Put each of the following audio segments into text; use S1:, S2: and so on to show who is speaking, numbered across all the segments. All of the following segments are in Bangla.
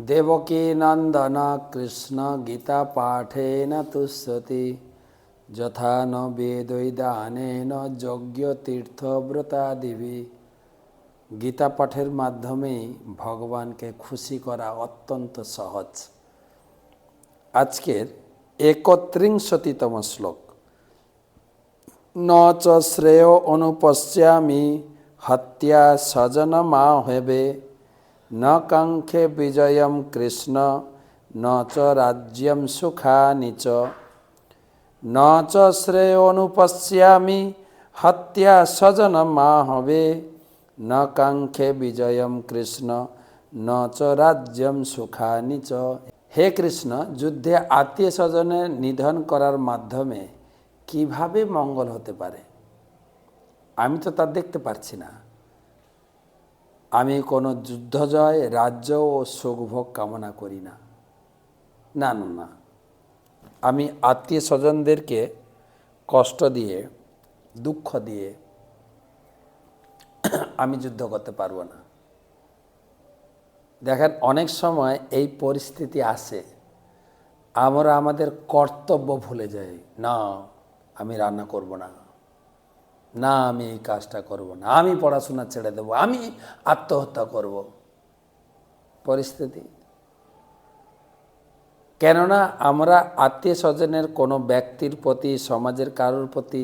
S1: देवकी नंदन कृष्ण गीता पाठेन तुष्यति যথা ন বেদৈদানেন যজ্ঞ তীর্থ ব্রতাদিভি। গীতা পাঠের মাধ্যমেই ভগবানকে খুশি করা অত্যন্ত সহজ। আজকের ৩১তম শ্লোক। ন চ শ্রেয় অনুপশ্যামি হত্যা স্বজনমাহবে ন কাঙ্ক্ষে বিজয়ম কৃষ্ণ ন চ রাজ্যম সুখানি চ। ন চ শ্রেয় অনুপশ্যামি হত্যা স্বজনমাহবে ন কাঙ্ক্ষে বিজয়ম কৃষ্ণ ন চ রাজ্যম সুখানি চ। হে কৃষ্ণ, যুদ্ধে আত্মীয় স্বজনের নিধন করার মাধ্যমে কিভাবে মঙ্গল হতে পারে? আমি তো তা দেখতে পারছি না। আমি কোনো যুদ্ধজয়, রাজ্য ও সুখভোগ কামনা করি না। না না না, আমি আত্মীয় স্বজনদেরকে কষ্ট দিয়ে, দুঃখ দিয়ে আমি যুদ্ধ করতে পারবো না। দেখেন, অনেক সময় এই পরিস্থিতি আসে, আমরা আমাদের কর্তব্য ভুলে যাই। না, আমি রান্না করব না, না আমি এই কাজটা করব না, আমি পড়াশোনা ছেড়ে দেব, আমি আত্মহত্যা করব। পরিস্থিতি কেননা আমরা আত্মীয় স্বজনের কোনো ব্যক্তির প্রতি, সমাজের কারোর প্রতি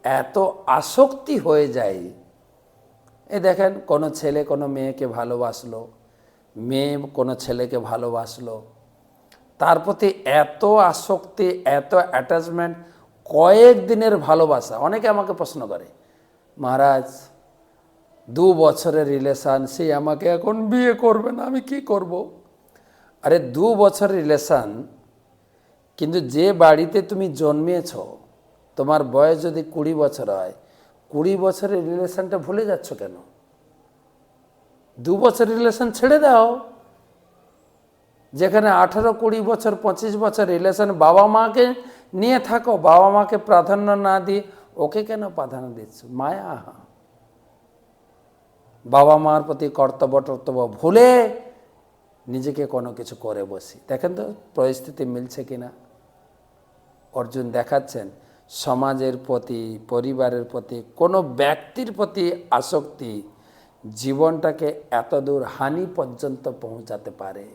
S1: এত আসক্তি হয়ে যায়। এই দেখেন, কোনো ছেলে কোনো মেয়েকে ভালোবাসলো, মেয়ে কোনো ছেলেকে ভালোবাসলো, তার প্রতি এত আসক্তি, এত অ্যাটাচমেন্ট, কয়েক দিনের ভালোবাসা। অনেকে আমাকে প্রশ্ন করে, মহারাজ 2 বছরের রিলেশান, সে আমাকে এখন বিয়ে করবে না, আমি কি করব? আরে 2 বছর রিলেশান, কিন্তু যে বাড়িতে তুমি জন্মেছ, তোমার বয়স যদি 20 বছর হয়, 20 বছরের রিলেশানটা ভুলে যাচ্ছ কেন? 2 বছর রিলেশান ছেড়ে দাও। যেখানে 18, 20 বছর, 25 বছর রিলেশান, বাবা মাকে নিয়ে থাকো। বাবা মাকে প্রাধান্য না দিয়ে ওকে কেন প্রাধান্য দিচ্ছ? মায়া। বাবা মার প্রতি কর্তব্য ভুলে নিজেকে কোনো কিছু করে বসি। দেখেন তো পরিস্থিতি মিলছে কিনা। অর্জুন দেখাচ্ছেন, সমাজের প্রতি, পরিবারের প্রতি, কোনো ব্যক্তির প্রতি আসক্তি জীবনটাকে এত দূর হানি পর্যন্ত পৌঁছাতে পারে।